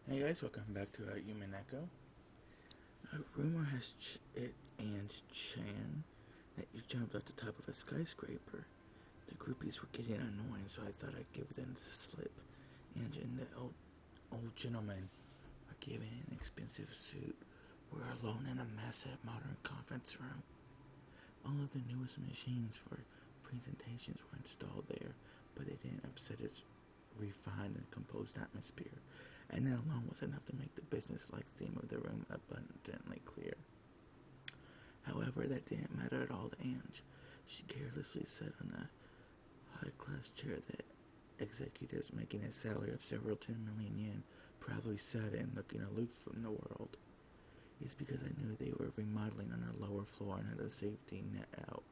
Hey guys, welcome back to Umineko. A rumor has it and Chan that you jumped off the top of a skyscraper. The groupies were getting annoying, so I thought I'd give them the slip. Ange and the old gentleman are given an expensive suit. We're alone in a massive modern conference room. All of the newest machines for presentations were installed there, but they didn't upset its refined and composed atmosphere, and that alone was enough to make the business-like theme of the room abundantly clear. However, that didn't matter at all to Ange. She carelessly sat on a high-class chair that executives making a salary of several 10 million yen probably sat in, looking aloof from the world. It's because I knew they were remodeling on our lower floor and had a safety net out.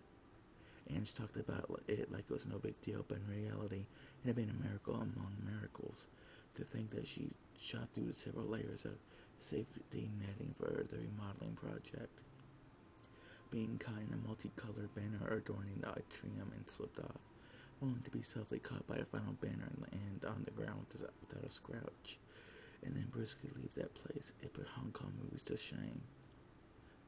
Ange talked about it like it was no big deal, but in reality, it had been a miracle among miracles. To think that she shot through several layers of safety netting for the remodeling project. Being caught in a multicolored banner adorning the atrium and slipped off, only to be softly caught by a final banner and land on the ground without a scratch, and then briskly leave that place. It put Hong Kong movies to shame.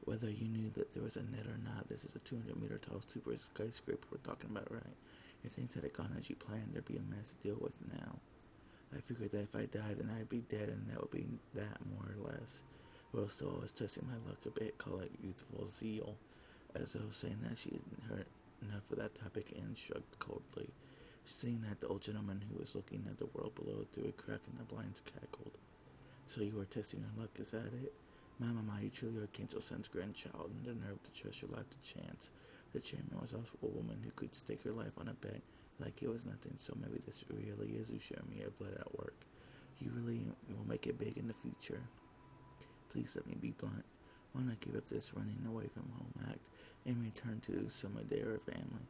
Whether you knew that there was a net or not, this is a 200-meter tall super skyscraper we're talking about, right? If things had gone as you planned, there'd be a mess to deal with now. I figured that if I died, then I'd be dead, and that would be that, more or less. Well, still, I was testing my luck a bit, call it youthful zeal, as though saying that she hadn't heard enough of that topic, and shrugged coldly. Seeing that, the old gentleman who was looking at the world below through a crack in the blinds cackled. So you were testing your luck, is that it? My mama, you truly are Kinso-san's grandchild, and the nerve to trust your life to chance. The chairman was also a woman who could stake her life on a bet like it was nothing, so maybe this really is Ushumi at blood at work. You really will make it big in the future. Please let me be blunt. Why not give up this running away from home act and return to some of their family?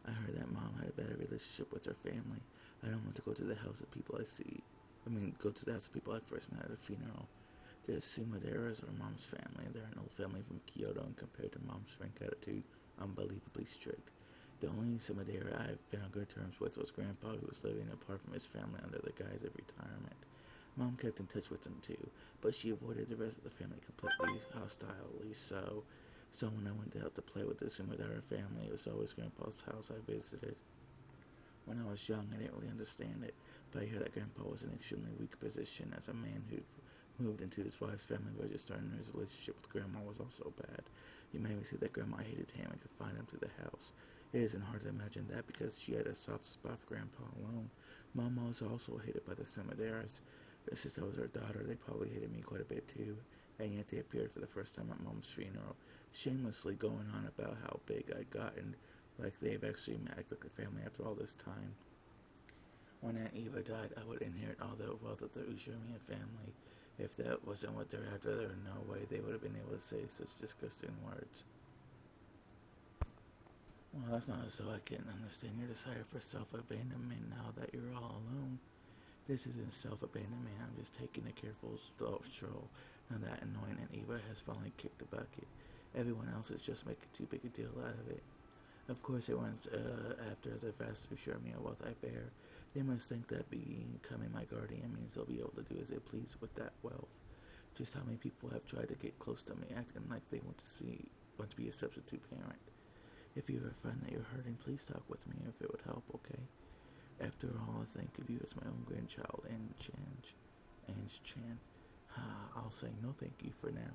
I heard that mom had a better relationship with her family. I don't want to go to the house of people go to the house of people I first met at a funeral. The Sumaderas are mom's family. They're an old family from Kyoto, and compared to mom's frank attitude, unbelievably strict. The only Sumadera I've been on good terms with was Grandpa, who was living apart from his family under the guise of retirement. Mom kept in touch with them too, but she avoided the rest of the family completely hostilely. So when I went out to play with the Sumadera family, it was always Grandpa's house I visited. When I was young, I didn't really understand it, but I hear that Grandpa was in an extremely weak position as a man who moved into his wife's family, but just starting his relationship with Grandma was also bad. You made me see that Grandma hated him and could find him to the house. It isn't hard to imagine that because she had a soft spot for Grandpa alone. Mama was also hated by the Samaderas. Since I was her daughter, they probably hated me quite a bit too, and yet they appeared for the first time at Mom's funeral, shamelessly going on about how big I'd gotten, like they've actually acted like a family after all this time. When Aunt Eva died, I would inherit all the wealth of the Ushirmiya family. If that wasn't what they're after, there was no way they would have been able to say such disgusting words. Well, that's not as though I can understand your desire for self-abandonment now that you're all alone. This isn't self-abandonment, I'm just taking a careful stroll now that annoying Aunt Eva has finally kicked the bucket. Everyone else is just making too big a deal out of it. Of course, everyone's after the vast Ushirmiya wealth I bear. They must think that becoming my guardian means they'll be able to do as they please with that wealth. Just how many people have tried to get close to me, acting like they want to be a substitute parent. If you ever find that you're hurting, please talk with me if it would help, okay? After all, I think of you as my own grandchild, Ange Chan. I'll say no thank you for now.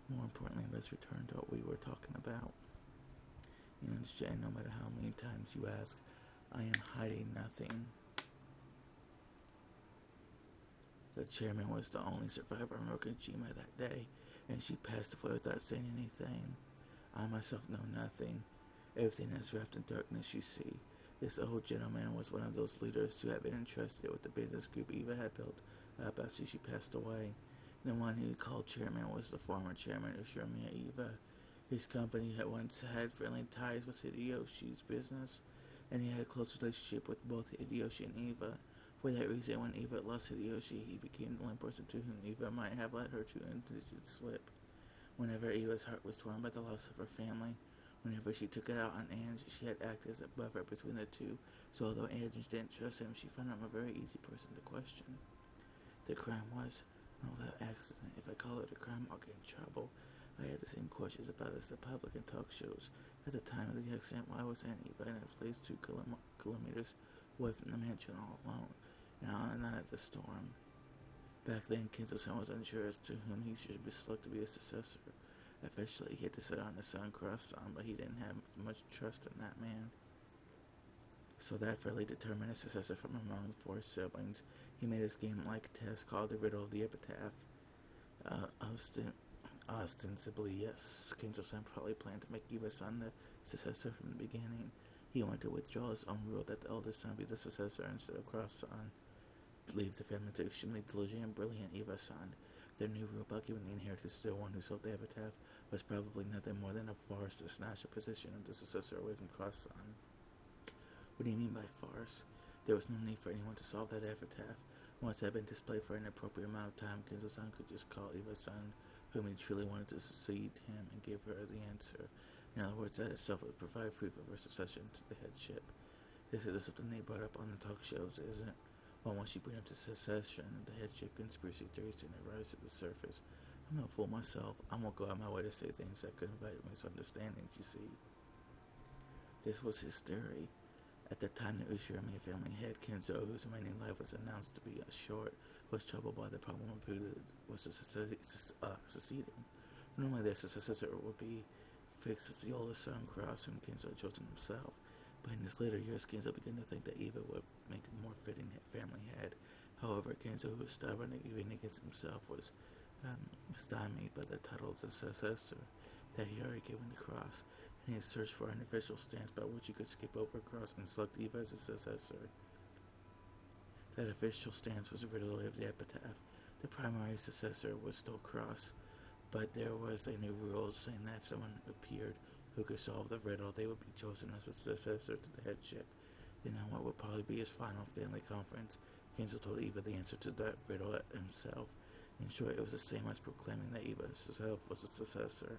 More importantly, let's return to what we were talking about. Ange Chan, no matter how many times you ask, I am hiding nothing. The chairman was the only survivor of Mokujima that day, and she passed away without saying anything. I myself know nothing. Everything is wrapped in darkness, you see. This old gentleman was one of those leaders who had been entrusted with the business group Eva had built up after she passed away. The one who called chairman was the former chairman of Ushirmiya Eva. His company had once had friendly ties with Hideyoshi's business, and he had a close relationship with both Hideyoshi and Eva. For that reason, when Eva lost Hideyoshi, he became the only person to whom Eva might have let her true intentions slip. Whenever Eva's heart was torn by the loss of her family, whenever she took it out on Ange, she had acted as a buffer between the two, so although Ange didn't trust him, she found him a very easy person to question. The crime was, no, that accident. If I call it a crime, I'll get in trouble. I had the same questions about it as the public and talk shows. At the time of the accident, why was Aunt Eva in a place 2 kilometers away from the mansion all alone, and on the night of the storm? Back then, Kinzo-san was unsure as to whom he should be selected to be his successor. Eventually, he had decided on his son, Cross-san, but he didn't have much trust in that man. So that fairly determined a successor from among the 4 siblings. He made his game-like test called the Riddle of the Epitaph. Ostensibly, yes, Kinzo-san probably planned to make Eva's son the successor from the beginning. He wanted to withdraw his own rule that the eldest son be the successor instead of Cross-san. Believed the family to extremely diligent and brilliant Eva-san. Their new rule about giving the inheritance to the one who sold the epitaph was probably nothing more than a farce to snatch the position of the successor away from Cross-san. What do you mean by farce? There was no need for anyone to solve that epitaph. Once it had been displayed for an appropriate amount of time, Kinzo-san could just call Eva-san, whom he truly wanted to succeed him, and give her the answer. In other words, that itself would provide proof of her succession to the headship. This is something they brought up on the talk shows, isn't it? Well, once you bring up the succession, the headship conspiracy theories tend to rise to the surface. I'm no fool myself. I won't go out my way to say things that could invite misunderstandings, you see. This was his theory. At the time the Ushirami family head, Kenzo, whose remaining life was announced to be short, was troubled by the problem of who was succeeding. Normally their successor would be fixed as the oldest son, Cross, whom Kenzo had chosen himself. But in his later years, Kenzo began to think that Eva would make a more fitting family head. However, Kenzo, who was stubborn even against himself, was stymied by the title of the successor that he already given to Cross, and he searched for an official stance by which he could skip over Cross and select Eva as his successor. That official stance was the Riddle of the Epitaph. The primary successor was still Cross, but there was a new rule saying that if someone appeared who could solve the riddle, they would be chosen as a successor to the headship. Then on what would probably be his final family conference, Kenzo told Eva the answer to that riddle himself. In short, it was the same as proclaiming that Eva herself was a successor.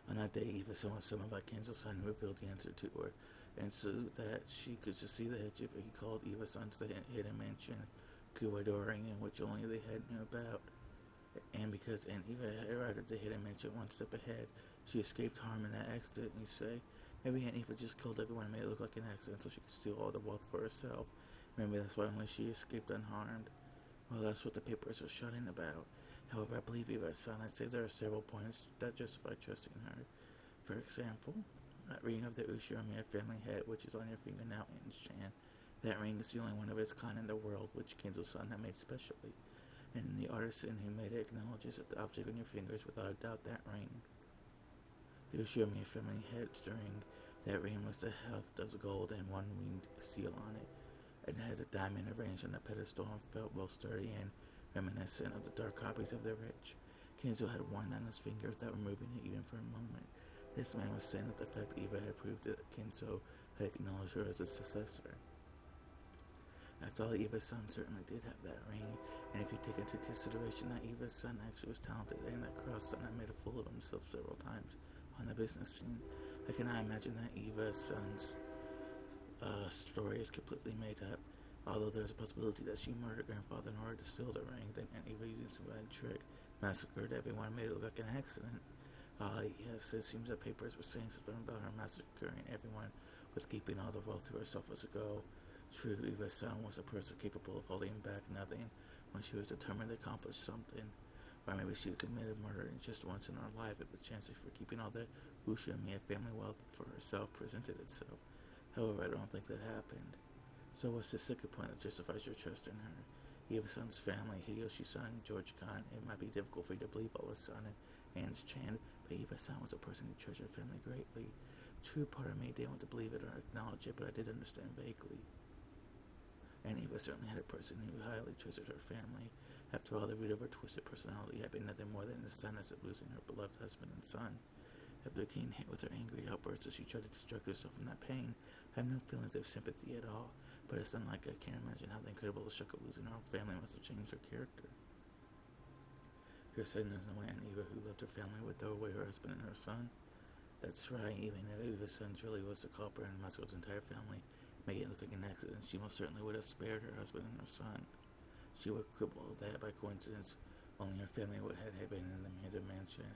On that day, Eva was summoned by Kenzo-san, who revealed the answer to her, and so that she could succeed the headship, he called Eva-san to the hidden mansion, Kuwadoring, in which only they had knew about. And because Aunt Eva had arrived at the hidden mansion one step ahead, she escaped harm in that accident, you say? Maybe Aunt Eva just killed everyone and made it look like an accident so she could steal all the wealth for herself. Maybe that's why only she escaped unharmed. Well, that's what the papers are shouting about. However, I believe Eva-san. I'd say there are several points that justify trusting her. For example, that ring of the Ushirami family head, which is on your finger now, Aunt-chan. That ring is the only one of its kind in the world, which Kenzo-san had made specially. And the artisan who made it acknowledges that the object on your finger is without a doubt that ring. The Ushirami family head's ring. That ring was the heft of gold and one winged seal on it. It had a diamond arranged on a pedestal and felt both sturdy and reminiscent of the dark copies of the rich. Kenzo had worn on his fingers without removing it even for a moment. This man was saying that the fact that Eva had proved that Kenzo had acknowledged her as a successor. After all, Eva's son certainly did have that ring, and if you take into consideration that Eva's son actually was talented and that Cross-san had made a fool of himself several times on the business scene, I cannot imagine that Eva's son's story is completely made up. Although there's a possibility that she murdered grandfather in order to steal the ring, then Aunt Eva, using some bad trick, massacred everyone and made it look like an accident. Yes, it seems that papers were saying something about her massacring everyone with keeping all the wealth to herself as a goal. True, Eva's son was a person capable of holding back nothing when she was determined to accomplish something. Or maybe she committed murder just once in her life if the chance for keeping all the Ushirami family wealth for herself presented itself. However, I don't think that happened. So what's the second point that justifies your trust in her? Eva-san's family, Hideyoshi-san, George-kan. It might be difficult for you to believe all of a sudden, Anne's-chan, but Eva-san was a person who treasured her family greatly. True, part of me didn't want to believe it or acknowledge it, but I did understand vaguely. And Eva certainly had a person who highly treasured her family. After all, the root of her twisted personality had been nothing more than the sadness of losing her beloved husband and son. After the keen hit with her angry outburst as she tried to distract herself from that pain, I have no feelings of sympathy at all. But it's unlike I can't imagine how the incredible shock of losing her own family must have changed her character. You're saying there's no way Aunt Eva, who loved her family, would throw away her husband and her son? That's right, even if Eva's son really was the culprit and Masco's entire family, making it look like an accident, she most certainly would have spared her husband and her son. She would quibble that by coincidence only her family would have been in the Manda mansion.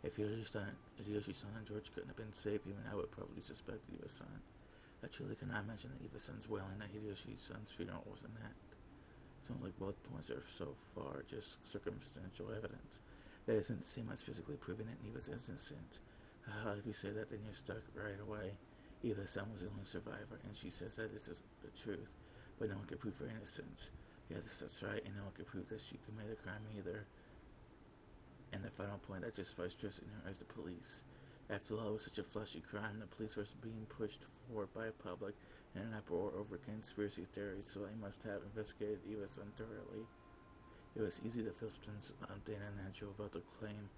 If Hideyoshi's son and George couldn't have been saved, even I would probably suspect Eva's son. I truly cannot imagine that Eva's son's wailing at Hideyoshi's son's funeral was an act. Sounds like both points are so far just circumstantial evidence. That isn't the same as physically proving that Eva's innocent. If you say that, then you're stuck right away. Eva's son was the only survivor, and she says that this is the truth, but no one can prove her innocence. Yes, that's right, and no one can prove that she committed a crime either. And the final point that justifies trusting her is the police. After all, it was such a flashy crime, the police were being pushed forward by the public in an uproar over conspiracy theories, so they must have investigated Eva's son thoroughly. It was easy to feel something unnatural about the claim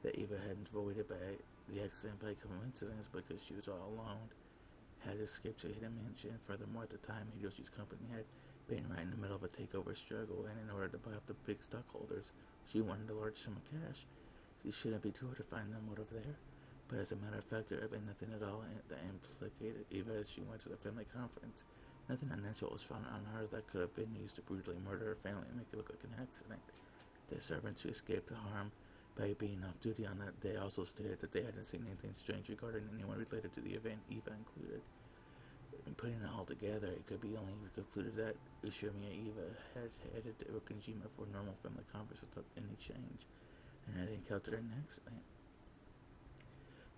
that Eva hadn't avoided by the accident by coincidence because she was all alone, had escaped to a hidden mansion. Furthermore, at the time, Hideyoshi's company had been right in the middle of a takeover struggle, and in order to buy off the big stockholders, she wanted a large sum of cash. She shouldn't be too hard to find the motive there. But as a matter of fact, there had been nothing at all that implicated Eva as she went to the family conference. Nothing unnatural was found on her that could have been used to brutally murder her family and make it look like an accident. The servants who escaped the harm by being off duty on that day also stated that they hadn't seen anything strange regarding anyone related to the event, Eva included. In putting it all together, it could be only concluded that Ushimi and Eva had headed to Okajima for a normal family conference without any change, and had encountered an accident.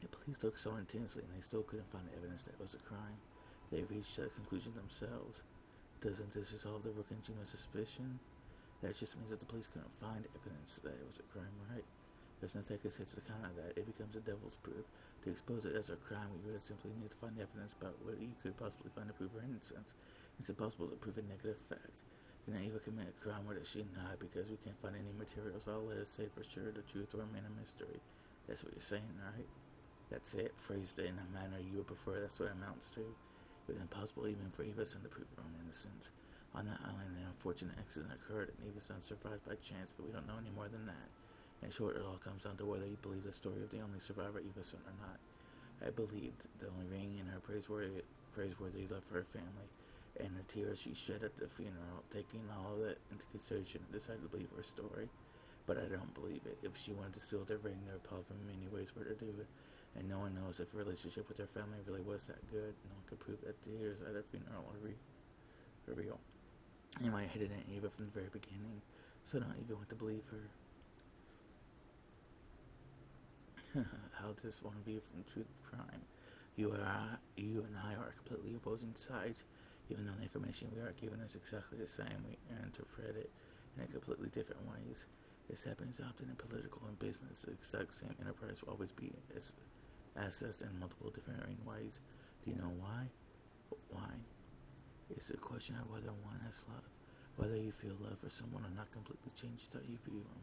The police looked so intensely, and they still couldn't find evidence that it was a crime. They reached that conclusion themselves. Doesn't this resolve the Okajima suspicion? That just means that the police couldn't find evidence that it was a crime, right? There's nothing I can say to the counter that. It becomes a devil's proof. To expose it as a crime, we would simply need to find evidence about what you could possibly find to prove her innocence. It's impossible to prove a negative fact. Did not Eva commit a crime, or did she not? Because we can't find any materials. All let us say for sure the truth will remain a mystery. That's what you're saying, right? That's it. Phrased it in a manner you would prefer. That's what it amounts to. It was impossible even for Eva's son to prove her own innocence. On that island, an unfortunate accident occurred, and Eva's son survived by chance, but we don't know any more than that. In short, it all comes down to whether you believe the story of the only survivor, Eva's son, or not. I believed the only ring in her praiseworthy love for her family, and the tears she shed at the funeral. Taking all of that into consideration, I decided to believe her story. But I don't believe it. If she wanted to steal the ring, there are probably many ways for her to do it. And no one knows if her relationship with her family really was that good. No one could prove that tears at her funeral are real. Anyway, I hated Aunt Eva from the very beginning, so I don't even want to believe her. How does one view from truth and crime? You and I are completely opposing sides, even though the information we are given is exactly the same. We interpret it in completely different ways. This happens often in political and business. The exact same enterprise will always be assessed in multiple different ways. Do you know why? Why? It's a question of whether one has love. Whether you feel love for someone or not completely changes how you view them.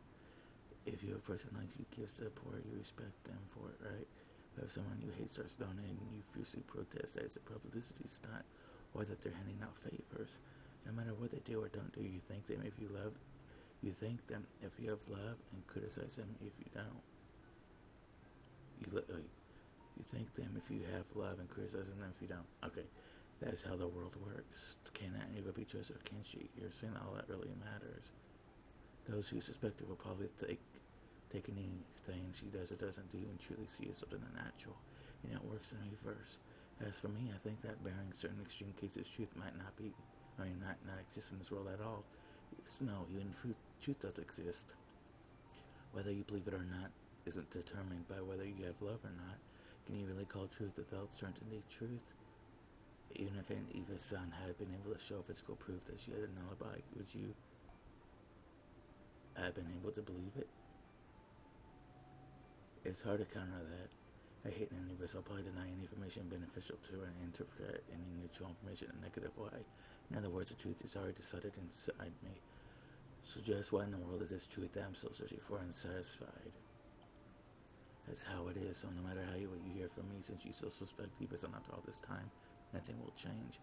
If you have a person like you gives to the poor, you respect them for it, right? But if someone you hate starts donating, you fiercely protest that it's a publicity stunt, or that they're handing out favors. No matter what they do or don't do, you thank them if you love. You thank them if you have love, and criticize them if you don't. You thank them if you have love, and criticize them if you don't. Okay, that's how the world works. Can Eva be trusted, or can she? You're saying all that really matters. Those who suspect her will probably take anything she does or doesn't do and truly see as something unnatural, and it works in reverse. As for me, I think that bearing certain extreme cases, truth might not exist in this world at all. No, even truth does exist. Whether you believe it or not isn't determined by whether you have love or not. Can you really call truth without certainty truth? Even if Eva's son had been able to show physical proof that she had an alibi, would you have been able to believe it? It's hard to counter that. I hate any of us. I'll probably deny any information beneficial to her and interpret any neutral information in a negative way. In other words, the truth is already decided inside me. So just why in the world is this truth that I'm still searching for and satisfied? That's how it is. So no matter what you hear from me, since you still suspect Eva's son after all this time, nothing will change.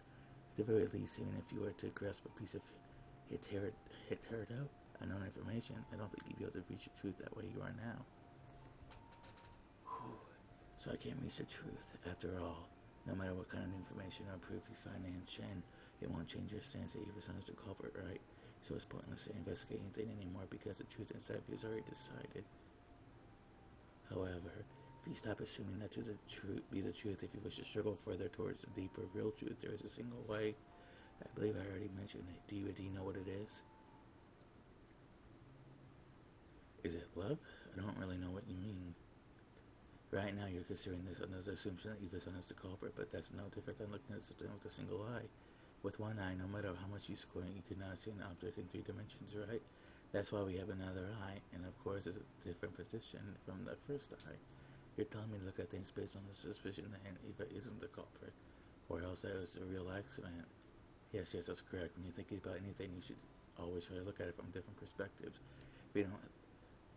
At the very least, even if you were to grasp a piece of hitherto unknown information, I don't think you'd be able to reach the truth that way you are now. So I can't reach the truth. After all, no matter what kind of information or proof you find in Shen, it won't change your stance that Eva's son is the culprit, right? So it's pointless to investigate anything anymore because the truth inside of you is already decided. However, if you stop assuming that to be the truth, if you wish to struggle further towards the deeper, real truth, there is a single way. I believe I already mentioned it. Do you know what it is? Is it love? I don't really know what you mean. Right now, you're considering this under the assumption that Eva's son is the culprit, but that's no different than looking at something with a single eye. With one eye, no matter how much you squint, you cannot see an object in 3 dimensions, right? That's why we have another eye, and of course, it's a different position from the first eye. You're telling me to look at things based on the suspicion that Eva isn't the culprit, or else that was a real accident. Yes, that's correct. When you're thinking about anything, you should always try to look at it from different perspectives.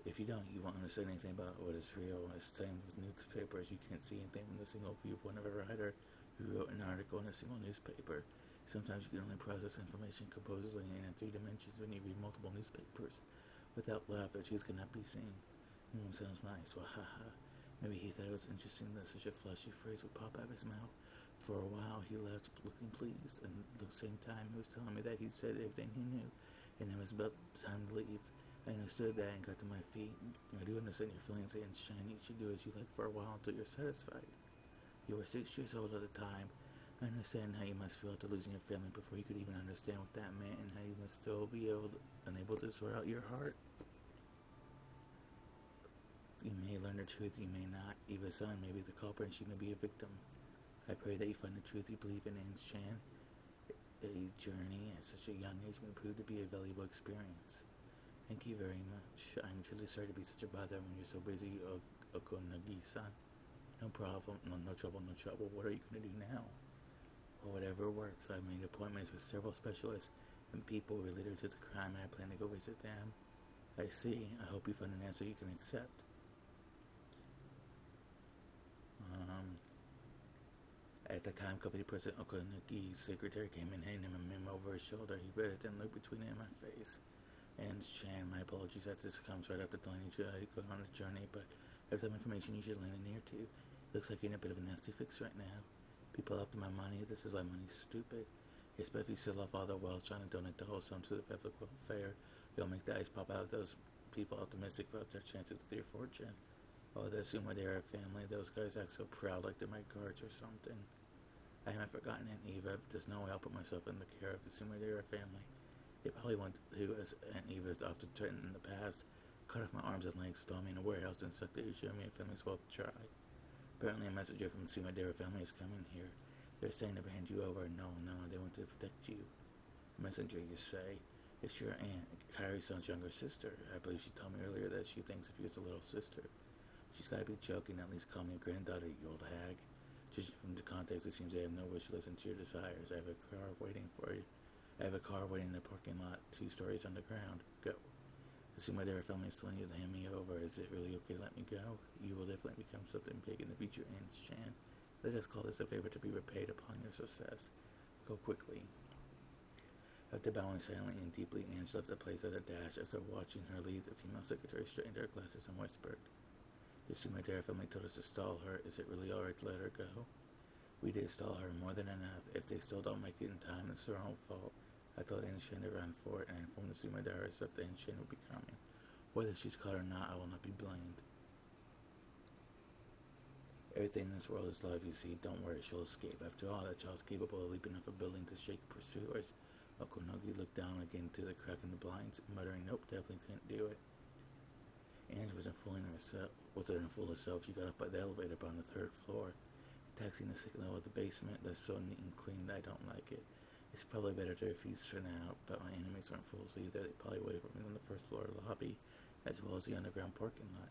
If you don't, you won't understand anything about what is real. It's the same with newspapers. You can't see anything from the single viewpoint of a writer who wrote an article in a single newspaper. Sometimes you can only process information composedly in 3 dimensions when you read multiple newspapers. Without love, the truth cannot be seen. Sounds nice. Well, haha. Maybe he thought it was interesting that such a flashy phrase would pop out of his mouth. For a while, he left looking pleased, and at the same time, he was telling me that he'd said everything he knew, and it was about time to leave. I understood that and got to my feet. I do understand your feelings, and Shine, you should do as you like for a while until you're satisfied. You were 6 years old at the time. I understand how you must feel after losing your family before you could even understand what that meant, and how you must still be unable to sort out your heart. You may learn the truth, you may not. Eva's son may be the culprit, and she may be a victim. I pray that you find the truth you believe in, and Chan. A journey at such a young age may prove to be a valuable experience. Thank you very much. I'm truly sorry to be such a bother when you're so busy, Okonagi-san. No problem. No trouble. What are you going to do now? Well, whatever works. I've made appointments with several specialists and people related to the crime, and I plan to go visit them. I see. I hope you find an answer you can accept. At the time, company president Okonagi's secretary came and handed him a memo over his shoulder. He read it, then looked between it and my face. And Chan, my apologies that this comes right after telling you to go on a journey, but I have some information you should lend an ear to. Looks like you're in a bit of a nasty fix right now. People after my money, this is why money's stupid. Especially if you sell off all the wealth trying to donate the whole sum to the public welfare. You'll make the eyes pop out of those people optimistic about their chances with your fortune. Oh, they assume they're a family. Those guys act so proud like they're my guards or something. I haven't forgotten Aunt Eva. There's no way I'll put myself in the care of the they're a family. They probably went to, as Aunt Eva's often threatened in the past, cut off my arms and legs, stole me in a warehouse, and sucked the issue of my family's wealth dry. Apparently a messenger from the Sumadera family is coming here. They're saying to hand you over. No, they want to protect you. Messenger, you say? It's your aunt, Kairi-san's younger sister. I believe she told me earlier that she thinks of you as a little sister. She's got to be joking. At least call me granddaughter, you old hag. Judging from the context, it seems they have no wish to listen to your desires. I have a car waiting for you. I have a car waiting in the parking lot, 2 stories underground. Go. The Sumadera family is telling you to hand me over. Is it really okay to let me go? You will definitely become something big in the future, Aunt Chan. Let us call this a favor to be repaid upon your success. Go quickly. After bowing silently and deeply, Ange left the place at a dash. After watching her leave, the female secretary straightened her glasses and whispered, "The Sumadera family told us to stall her. Is it really alright to let her go?" "We did stall her more than enough. If they still don't make it in time, it's their own fault. I told Anshin to run for it and informed the Sumaderas that the Anshin would be coming. Whether she's caught or not, I will not be blamed. Everything in this world is love, you see. Don't worry, she'll escape. After all, that child's capable of leaping off a building to shake pursuers." Okonogi looked down again to the crack in the blinds, muttering, "Nope, definitely couldn't do it." Ange wasn't fooling herself. Wasn't a fool herself. She got up by the elevator up on the 3rd floor, taxiing the 2nd level of the basement. That's so neat and clean that I don't like it. It's probably better to refuse for now, but my enemies aren't fools either. They probably waited for me on the 1st floor lobby, as well as the underground parking lot.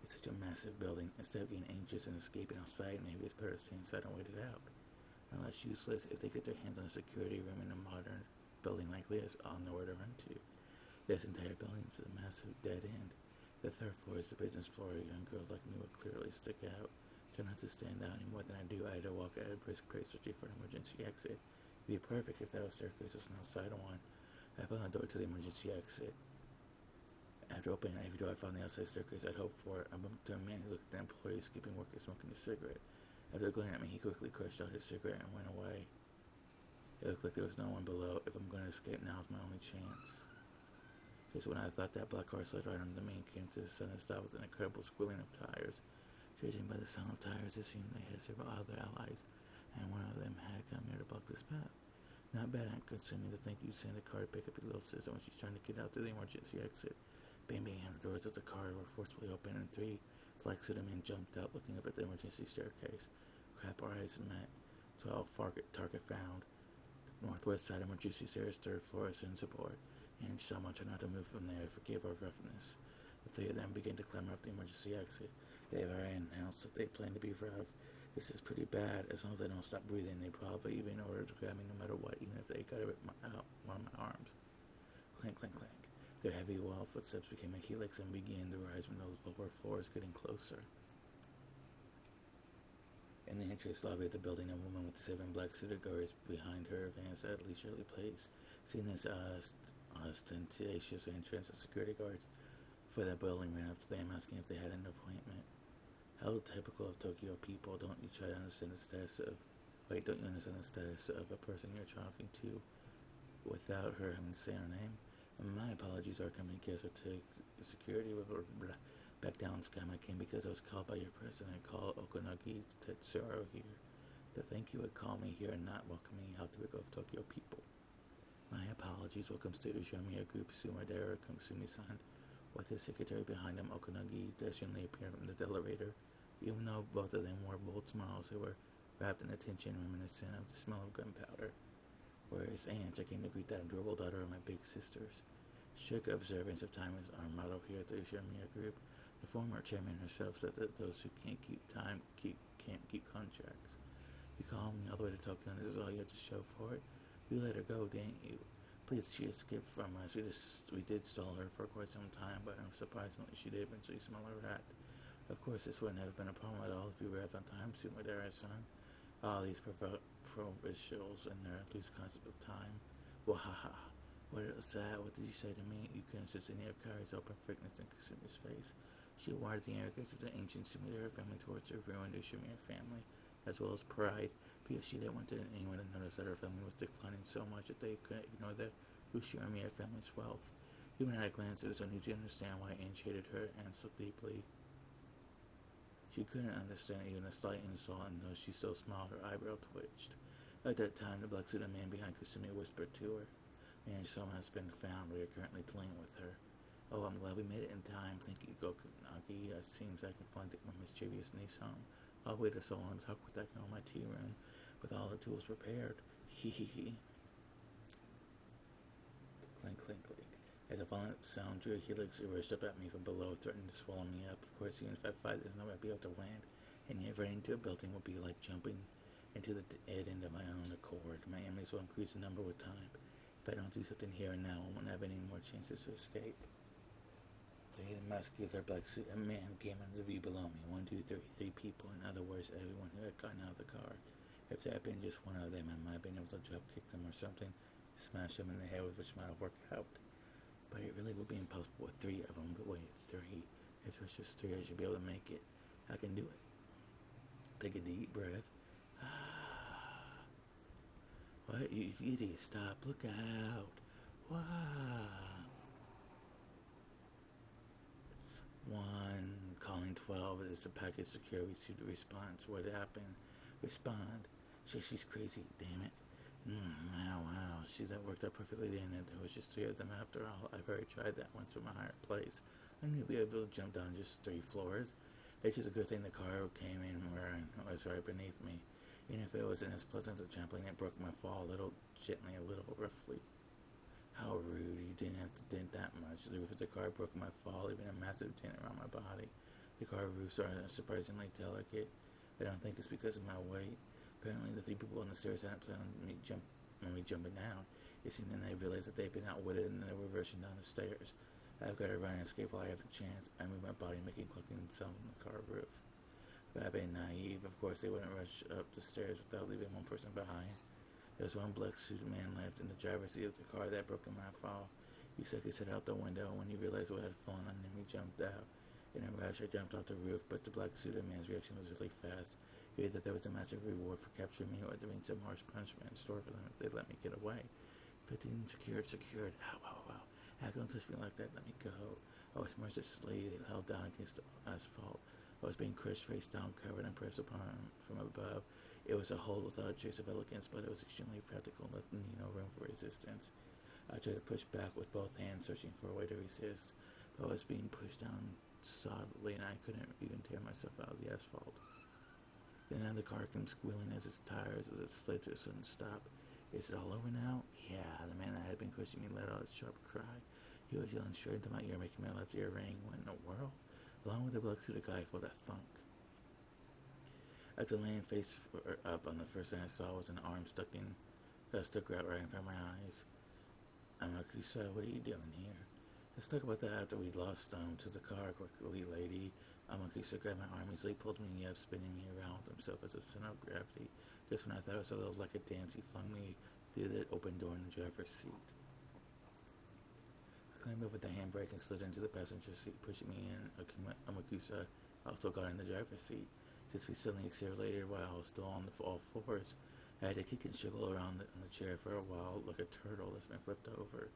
It's such a massive building. Instead of being anxious and escaping outside, maybe it's better to stay inside and wait it out. Now that's useless. If they get their hands on a security room in a modern building like this, I'll know where to run to. This entire building is a massive dead end. The 3rd floor is the business floor. A young girl like me would clearly stick out. Try not to stand out any more than I do. I had to walk at a brisk pace searching for an emergency exit. It'd be perfect if that was staircase was an outside one. I found the door to the emergency exit. After opening every door, I found the outside staircase I'd hoped for. I bumped into a man who looked at the employee skipping work and smoking a cigarette. After glaring at me, he quickly crushed out his cigarette and went away. It looked like there was no one below. If I'm going to escape now, it's my only chance. Just when I thought that black car slid right under me and came to the sudden stop with an incredible squealing of tires. Judging by the sound of tires, it seemed they had several other allies, and one of them had come here to block this path. Not bad, I'm consuming to think you sent a car to pick up your little sister when she's trying to get out through the emergency exit. Bang bang, and the doors of the car were forcefully open, and 3 black suited men jumped out, looking up at the emergency staircase. Crap, our eyes met. 12 target found. Northwest side emergency stairs, 3rd floor, ascends aboard. And someone tried not to move from there, forgive our roughness. The 3 of them began to clamber up the emergency exit. They've already announced that they plan to be rough. This is pretty bad. As long as I don't stop breathing, they probably even order to grab me no matter what, even if they gotta rip out one of my arms. Clank, clank, clank. Their heavy wall footsteps became a helix and began to rise from those lower floors, getting closer. In the entrance lobby of the building, a woman with 7 black-suited guards behind her advanced at a leisurely pace. Seeing this ostentatious entrance, the security guards for the building ran up to them, asking if they had an appointment. How typical of Tokyo people. Don't you understand the status of a person you're talking to without her having to say her name? And my apologies, our company guests are to security. Back down, Skyma came because I was called by your president. Call Okonogi Tetsuro here. To think you would call me here and not welcome me. How typical of Tokyo people. My apologies. Welcome to Ushamiya Group. Sumadera Kumsumi-san. With his secretary behind him, Okonogi dashingly appeared from the elevator. Even though both of them wore bold smiles, they were wrapped in attention, reminiscent of the smell of gunpowder. Whereas Aunt, I came to greet that adorable daughter of my big sisters. Strict observance of time is our motto here at the Ushamiya Group. The former chairman herself said that those who can't keep time can't keep contracts. You called me all the way to Tokyo, and this is all you had to show for it. You let her go, didn't you? Please, she escaped from us. We did stall her for quite some time, but surprisingly, she did eventually smell a rat. Of course, this wouldn't have been a problem at all if you arrived on time, Sumadera-san. All these provincials and their loose concept of time. Wahaha. What was that? What did you say to me? You couldn't sense any of Kari's open frankness in Kasumi's face. She wired the arrogance of the ancient Sumadera family towards her ruined Ushimiya family, as well as pride, because she didn't want anyone to notice that her family was declining so much that they couldn't ignore the Ushimiya family's wealth. Even at a glance, it was uneasy to understand why Ange hated her and so deeply. She couldn't understand even a slight insult, and though she still smiled, her eyebrow twitched. At that time, the black-suited man behind Kusumi whispered to her, "Man, someone has been found. We are currently dealing with her." "Oh, I'm glad we made it in time. Thank you, Gokunagi. It seems I can finally take my mischievous niece home. I'll wait so long to talk with that girl in my tea room, with all the tools prepared. Hee hee hee." Clink, clink, clink. As a violent sound drew a helix, it rushed up at me from below, threatening to swallow me up. Of course, even if I fight, there's no way I'd be able to land, and yet running into a building would be like jumping into the dead end of my own accord. My enemies will increase in number with time. If I don't do something here and now, I won't have any more chances to escape. 3 muscular black-suited men came into view below me. 1, 2, 3. 3 people. In other words, everyone who had gotten out of the car. If there had been just one of them, I might have been able to drop kick them or something, smash them in the head, which might have worked out. But it really would be impossible with 3 of them. But wait, 3. If there's just 3, I should be able to make it. I can do it. Take a deep breath. What? You idiot, stop. Look out. Wow. 1. Calling 12. Is the package secure? Received a response. What happened? Respond. She's crazy, damn it. Wow. See, that worked out perfectly, didn't it? There was just 3 of them after all. I've already tried that once from a higher place. I knew we'd be able to jump down just 3 floors. It's just a good thing the car came in where it was right beneath me. Even if it wasn't as pleasant as jumping, it broke my fall a little gently, a little roughly. How rude. You didn't have to dent that much. The roof of the car broke my fall, leaving a massive dent around my body. The car roofs are surprisingly delicate. I don't think it's because of my weight. Apparently, the 3 people on the stairs hadn't planned on me jumping down. It seemed then they realized that they'd been outwitted and they were rushing down the stairs. I've got to run and escape while I have the chance. I move my body, making clunking sounds on the car roof. If I'd been naive, of course they wouldn't rush up the stairs without leaving one person behind. There was one black-suited man left in the driver's seat of the car that broke in my fall. He stuck his head out the window. When he realized what had fallen on him, he jumped out. In a rush, I jumped off the roof, but the black-suited man's reaction was really fast. Either there was a massive reward for capturing me, or there was some harsh punishment in store for them if they let me get away. 15 secured. Ow, ow, ow. How can you touch me like that? Let me go. I was mercilessly held down against the asphalt. I was being crushed face down, covered and pressed upon from above. It was a hole without a trace of elegance, but it was extremely practical, leaving me no room for resistance. I tried to push back with both hands, searching for a way to resist, but I was being pushed down solidly, and I couldn't even tear myself out of the asphalt. Then the car came squealing as its tires as it slid to a sudden stop. Is it all over now? Yeah, the man that had been pushing me let out a sharp cry. He was yelling straight into my ear, making my left ear ring. What in the world? Along with the black-suited guy for that thunk. After laying face up on the first thing I saw was an arm stuck out right in front of my eyes. I'm like, what are you doing here? Let's talk about that after we'd lost to the car quickly, lady. Amakusa grabbed my arm easily, pulled me up, spinning me around with himself as a center of gravity. Just when I thought it was a little like a dance, he flung me through the open door in the driver's seat. I climbed over the handbrake and slid into the passenger seat, pushing me in. Amakusa also got in the driver's seat. Since we suddenly accelerated while I was still on all fours, I had to kick and struggle around in the chair for a while like a turtle that's been flipped over.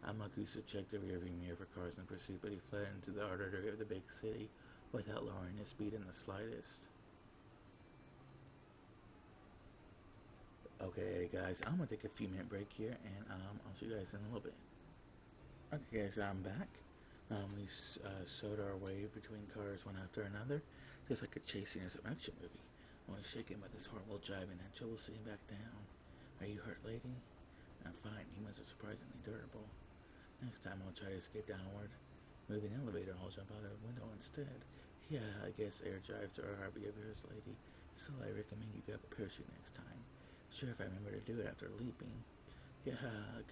Amakusa checked the rearview mirror for cars in pursuit, but he fled into the artery of the big city without lowering his speed in the slightest. Okay, guys, I'm going to take a few minute break here, and I'll see you guys in a little bit. Okay, guys, I'm back. We sewed our way between cars one after another, just like a chase scene in some action movie. Only shaken by this horrible driving and trouble sitting back down. Are you hurt, lady? I'm fine. Humans are surprisingly durable. Next time I'll try to escape downward. Move an elevator, I'll jump out of a window instead. Yeah, I guess air drives are a hobby of yours, lady. So I recommend you grab a parachute next time. Sure, if I remember to do it after leaping. Yeah,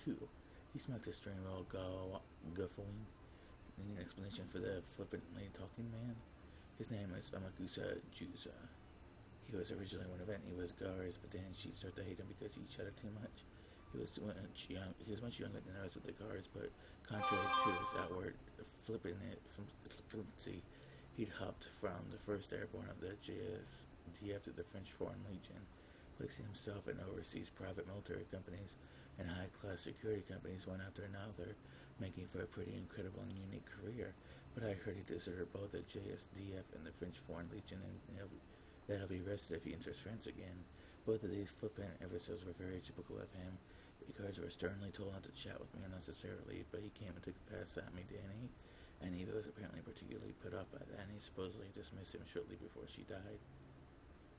cool. He smacked his steering wheel, guffling. Need an explanation for the flippantly talking man? His name is Amakusa Juza. He was originally one of Eniwa's guards, but then she started to hate him because he shouted too much. He was much younger than the rest of the guards, but contrary to his outward flippancy, he'd hopped from the 1st Airborne of the JSDF to the French Foreign Legion, placing himself in overseas private military companies and high-class security companies one after another, making for a pretty incredible and unique career. But I heard he deserted both the JSDF and the French Foreign Legion, and that'll be arrested if he enters France again. Both of these flippant episodes were very typical of him. The guards were sternly told not to chat with me unnecessarily, but he came and took a pass at me, didn't he? And he was apparently particularly put off by that, and he supposedly dismissed him shortly before she died.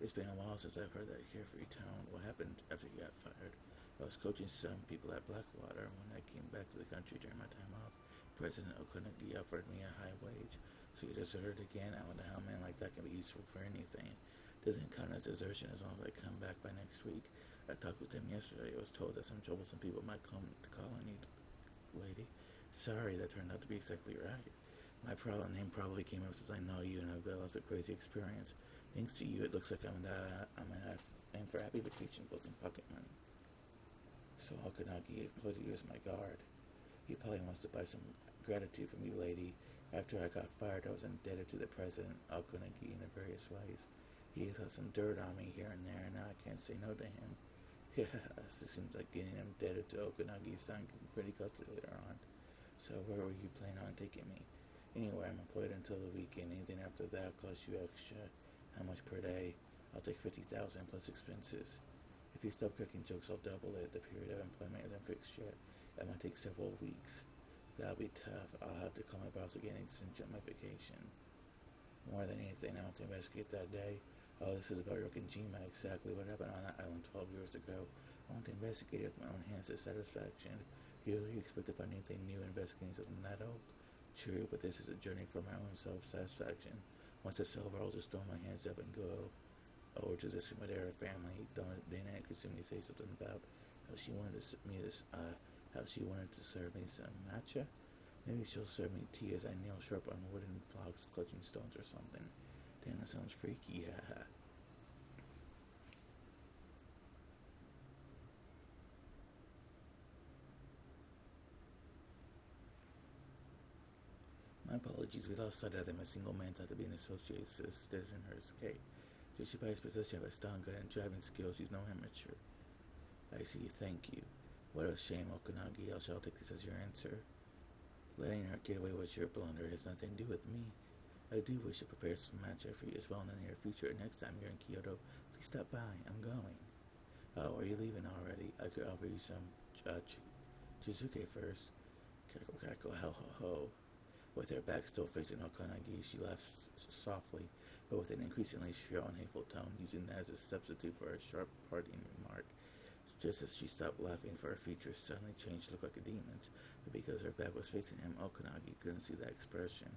It's been a while since I've heard that carefree tone. What happened after you got fired? I was coaching some people at Blackwater. When I came back to the country during my time off, President Okunagi offered me a high wage. So you deserted again? I wonder how a man like that can be useful for anything. Doesn't count as desertion as long as I come back by next week. I talked with him yesterday. I was told that some troublesome people might come to call on you, lady. Sorry, that turned out to be exactly right. My name probably came up since I know you and I've got lots of crazy experience. Thanks to you, it looks like I'm in for a happy vacation with some pocket money. So Okunagi employed you as my guard. He probably wants to buy some gratitude from you, lady. After I got fired, I was indebted to the President Okunagi in various ways. He has had some dirt on me here and there, and now I can't say no to him. Yes, it seems like getting indebted to Okunagi's son can be pretty costly later on. So where were you planning on taking me? Anyway, I'm employed until the weekend. Anything after that will cost you extra. How much per day? I'll take 50,000 plus expenses. If you stop cracking jokes, I'll double it. The period of employment isn't fixed yet. It might take several weeks. That'll be tough. I'll have to call my boss again and extend my vacation. More than anything, I want to investigate that day. Oh, this is about Rokkenjima, exactly what happened on that island 12 years ago. I want to investigate it with my own hands to satisfaction. You really expect to find anything new investigating something that old? True, but this is a journey for my own self-satisfaction. Once it's over, I'll just throw my hands up and go over to the Sumadera family. Then I could simply say something about how she wanted to serve me some matcha. Maybe she'll serve me tea as I nail sharp on wooden blocks, clutching stones or something. Damn, that sounds freaky. My apologies, we lost sight of them. A single man thought to be an associate assisted in her escape. Judging by his possession of a stun gun and driving skills, he's no amateur. I see, thank you. What a shame, Okanagi. I shall take this as your answer. Letting her get away with your blunder has nothing to do with me. I do wish to prepare some matchup for you as well in the near future. Next time you're in Kyoto, please stop by. I'm going. Oh, are you leaving already? I could offer you some Chizuke first. Kako, ho ho ho. With her back still facing Okanagi, she laughs softly, but with an increasingly shrill and hateful tone, using that as a substitute for a sharp parting remark. Just as she stopped laughing, for her features suddenly changed to look like a demon's, but because her back was facing him, Okanagi couldn't see that expression.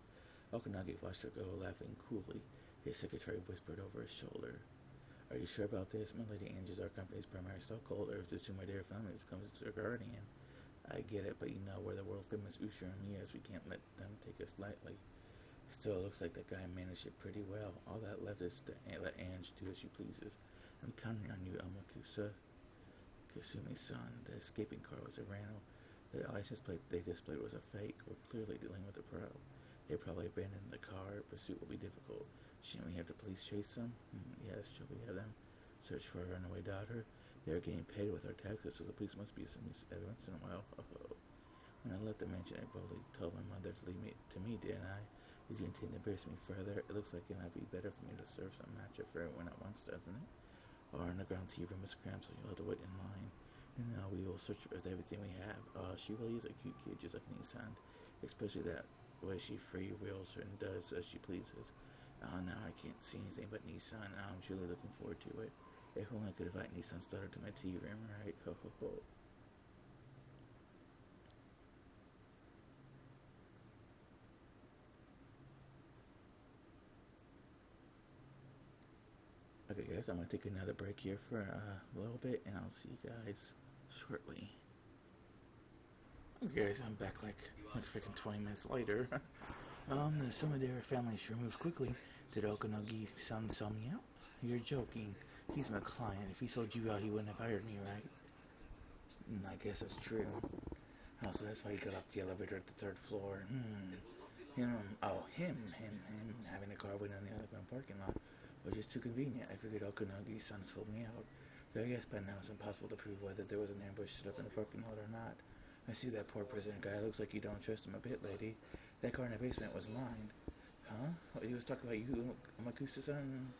Okanagi watched her go, laughing coolly. His secretary whispered over his shoulder, "Are you sure about this? My Lady Ange is our company's primary stockholder. It's assumed my dear family becomes its guardian. I get it, but you know we're the world-famous Usher and Mias. We can't let them take us lightly. Still, it looks like that guy managed it pretty well. All that left is to let Ange do as she pleases. I'm counting on you, Amakusa. Kasumi-san." The escaping car was a rental. The license plate they displayed was a fake. We're clearly dealing with a pro. They probably abandoned the car. Pursuit will be difficult. Shouldn't we have the police chase them? Yes, shall we have them search for a runaway daughter? They're getting paid with our taxes, so the police must be some use every once in a while. When I left the mansion, I boldly told my mother to leave me to me, didn't I? Did you intend to embarrass me further? It looks like it might be better for me to serve some matchup for everyone at once, doesn't it? Our underground tea room is cramped, so you'll have to wait in line. And now we will search with everything we have. She really is a cute kid, just like Nissan. Especially that way she free wheels and does as she pleases. Now I can't see anything but Nissan. Now I'm truly looking forward to it. If only I could invite Nissan's daughter to my tea room, right? Ho ho ho. Okay guys, I'm going to take another break here for a little bit, and I'll see you guys shortly. Okay guys, I'm back like freaking 20 minutes later. The Sumadera family sure moves quickly. Did Okanagi-san sell me out? You're joking. He's my client. If he sold you out, he wouldn't have hired me, right? I guess that's true. Oh, so that's why he got off the elevator at the third floor. Him having a car waiting in the underground parking lot was just too convenient. I figured Okanagi-san sold me out. So I guess by now it's impossible to prove whether there was an ambush set up in the parking lot or not. I see that poor prison guy. Looks like you don't trust him a bit, lady. That car in the basement was mine. Huh? He was talking about you, Amakusa-san?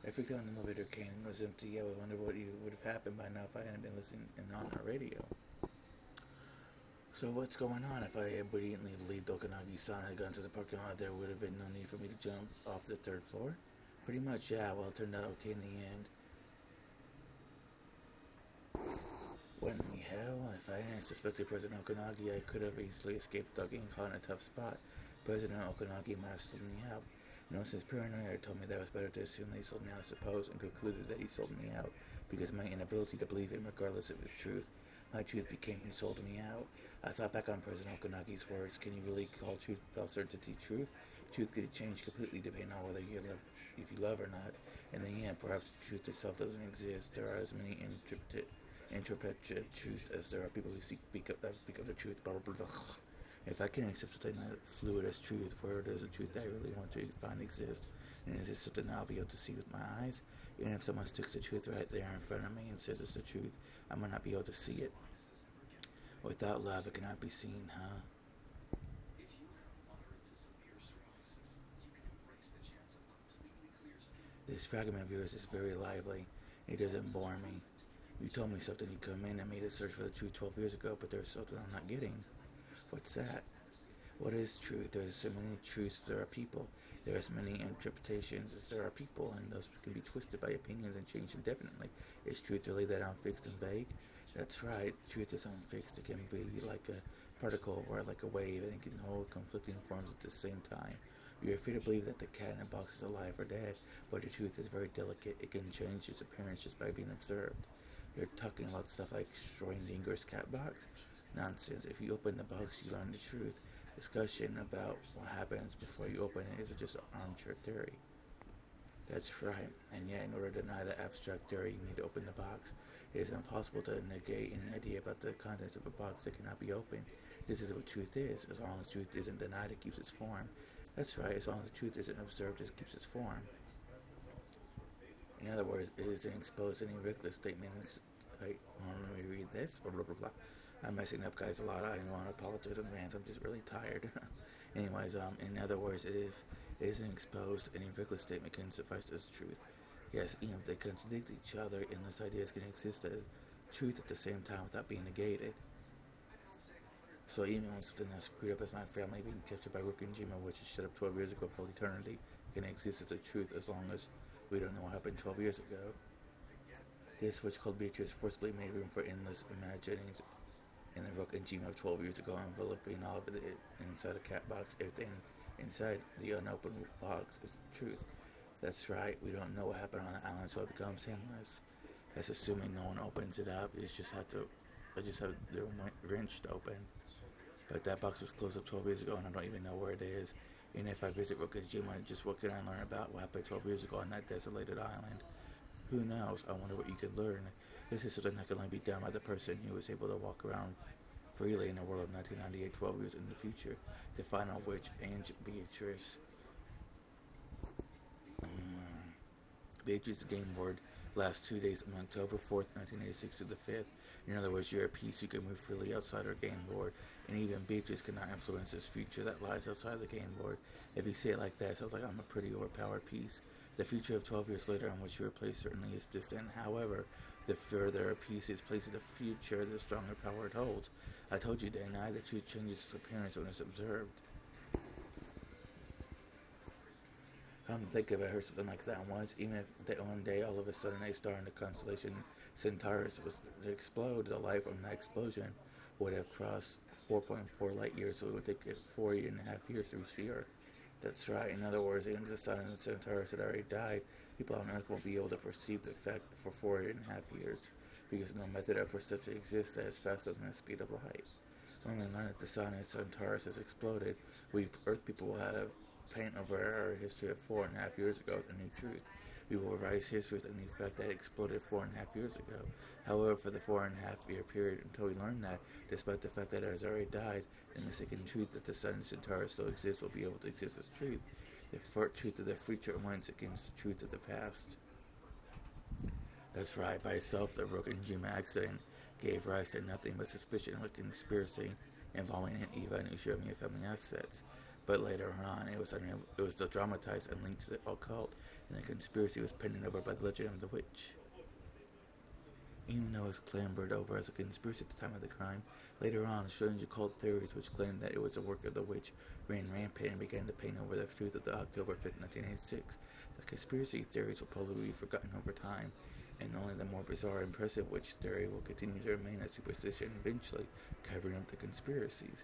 I freaked out when the elevator came and it was empty. I would wonder what would have happened by now if I hadn't been listening on our radio. So what's going on? If I obediently believed Okanagi-san had gone to the parking lot, there would have been no need for me to jump off the third floor? Pretty much, yeah. Well, it turned out okay in the end. What in the hell? If I hadn't suspected President Okanagi, I could have easily escaped without getting caught in a tough spot. President Okanagi might have sold me out. Since his paranoia told me that it was better to assume that he sold me out, I suppose, and concluded that he sold me out because of my inability to believe him regardless of his truth. My truth became he sold me out. I thought back on President Okanagi's words. Can you really call truth without certainty truth? Truth could change completely depending on whether you love or not. In the end, perhaps truth itself doesn't exist. There are as many interpreted truths as there are people who speak of the truth. Blah, blah, blah. If I can accept something that fluid as truth, where does the truth that I really want to find exist? And is it something I'll be able to see with my eyes? Even if someone sticks the truth right there in front of me and says it's the truth, I might not be able to see it. Without love, it cannot be seen, huh? This fragment of yours is very lively. It doesn't bore me. You told me something. You come in and made a search for the truth 12 years ago, but there's something I'm not getting. What's that? What is truth? There's so many truths as there are people. There are as many interpretations as there are people, and those can be twisted by opinions and changed indefinitely. Is truth really that unfixed and vague? That's right. Truth is unfixed. It can be like a particle or like a wave, and it can hold conflicting forms at the same time. You're free to believe that the cat in the box is alive or dead, but the truth is very delicate. It can change its appearance just by being observed. You're talking about stuff like Schrodinger's cat box? Nonsense. If you open the box, you learn the truth. Discussion about what happens before you open it is just an armchair theory. That's right. And yet, in order to deny the abstract theory, you need to open the box. It is impossible to negate any idea about the contents of a box that cannot be opened. This is what truth is. As long as truth isn't denied, it keeps its form. That's right. As long as the truth isn't observed, it keeps its form. In other words, it isn't exposed any reckless statement. It's like, let me read this, or blah, blah, blah. I'm messing up, guys, a lot. I don't want to apologize in advance. I'm just really tired. Anyways, in other words, if it isn't exposed, any reckless statement can suffice as truth. Yes, even if they contradict each other, endless ideas can exist as truth at the same time without being negated. So even when something as screwed up as my family being captured by Rokujima, which is shut up 12 years ago for eternity, can exist as a truth as long as we don't know what happened 12 years ago. This witch called Beatrice forcibly made room for endless imaginings in the Rokujima of 12 years ago, enveloping all of it inside a cat box. Everything inside the unopened box is truth. That's right, we don't know what happened on the island, so it becomes endless. That's assuming no one opens it up. I just have the wrenched open. But that box was closed up 12 years ago, and I don't even know where it is. Even if I visit Rokujima, just what can I learn about what happened 12 years ago on that desolated island? Who knows? I wonder what you could learn. This is something that can only be done by the person who was able to walk around freely in the world of 1998, 12 years in the future. The final witch, Aunt Beatrice. Beatrice's game board lasts 2 days from October 4th, 1986 to the 5th. In other words, you're a piece who can move freely outside her game board, and even Beatrice cannot influence this future that lies outside the game board. If you say it like that, it sounds like I'm a pretty overpowered piece. The future of 12 years later on which you are placed certainly is distant. However, the further a piece is placed in the future, the stronger power it holds. I told you, didn't I? The truth changes its appearance when it's observed. Come to think of it, I heard something like that once. Even if one day all of a sudden a star in the constellation Centaurus was to explode, the light from that explosion would have crossed 4.4 light years, so it would take it 4.5 years to reach the Earth. That's right. In other words, even if the sun and Centaurus had already died, people on Earth won't be able to perceive the effect for 4.5 years, because no method of perception exists that is faster than the speed of light. When we learn that the sun and Centaurus has exploded, we Earth people will have paint over our history of 4.5 years ago with a new truth. We will revise history with a new fact that exploded 4.5 years ago. However, for the 4.5 year period until we learn that, despite the fact that it has already died, the mistaken truth that the sun and Centaurus still exist will be able to exist as truth. The truth of the future wins against the truth of the past. That's right. By itself, the Rokujima accident gave rise to nothing but suspicion of a conspiracy involving an Eva and Ushiromi family assets. But later on, it was still dramatized and linked to the occult, and the conspiracy was painted over by the legend of the witch. Even though it was clambered over as a conspiracy at the time of the crime, later on, strange occult theories which claimed that it was the work of the witch ran rampant and began to paint over the truth of the October 5th, 1986. The conspiracy theories will probably be forgotten over time, and only the more bizarre and impressive witch theory will continue to remain a superstition, eventually covering up the conspiracies.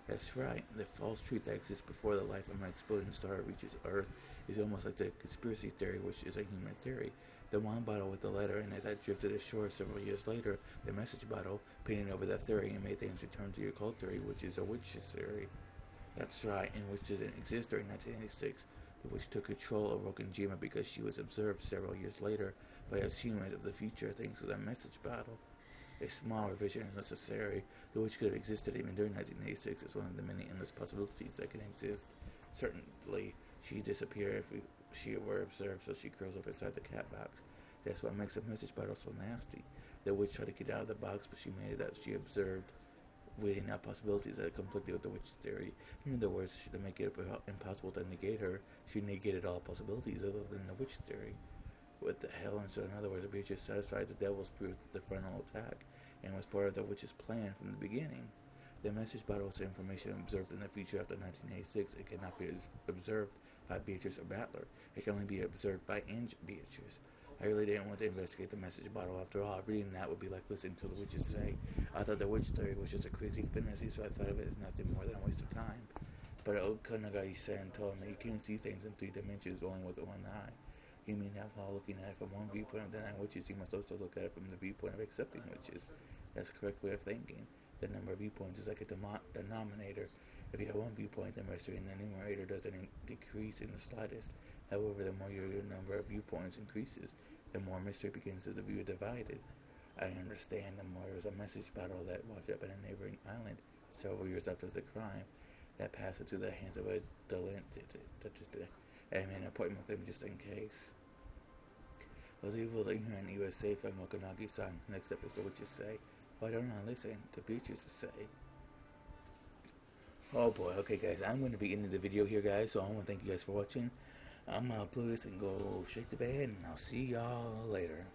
That's right, the false truth that exists before the life of an exploding star reaches Earth is almost like the conspiracy theory, which is a human theory. The wine bottle with the letter in it that drifted ashore several years later, the message bottle, painted over that theory and made things return to your cult theory, which is a witch's theory. That's right, and which didn't exist during 1986. The witch took control of Rokujima because she was observed several years later by us humans of the future thanks to that message bottle. A small revision is necessary. The witch could have existed even during 1986 as one of the many endless possibilities that can exist. Certainly, she disappeared if she were observed, so she curls up inside the cat box. That's what makes a message bottle so nasty. The witch tried to get out of the box, but she made it that she observed, weeding out possibilities that conflicted with the witch's theory. In other words, to make it impossible to negate her, she negated all possibilities other than the witch theory. What the hell? And so, in other words, Beatrice satisfied the devil's proof that the frontal attack and was part of the witch's plan from the beginning. The message bottle was information observed in the future after 1986. It cannot be observed by Beatrice or Battler. It can only be observed by Aunt Beatrice. I really didn't want to investigate the message bottle after all. Reading that would be like listening to the witches say. I thought the witch theory was just a crazy fantasy, so I thought of it as nothing more than a waste of time. But Okanagai-san told me you can't see things in 3 dimensions only with one eye. You mean that while looking at it from one viewpoint of denying witches, you must also look at it from the viewpoint of accepting witches. That's the correct way of thinking. The number of viewpoints is like a denominator. If you have one viewpoint, the mystery in the numerator doesn't decrease in the slightest. However, the more your number of viewpoints increases, the more mystery begins to be divided. I understand the more there was a message bottle that washed up in a neighboring island several years after the crime that passed into the hands of a delinquent. I made an appointment with him just in case. Those evil that and you are safe and Mokanagi-san. Next episode, what you say? Why don't I listen to Beatrice to say? Oh boy, okay guys, I'm going to be ending the video here guys, so I want to thank you guys for watching. I'm going to play this and go shake the bed, and I'll see y'all later.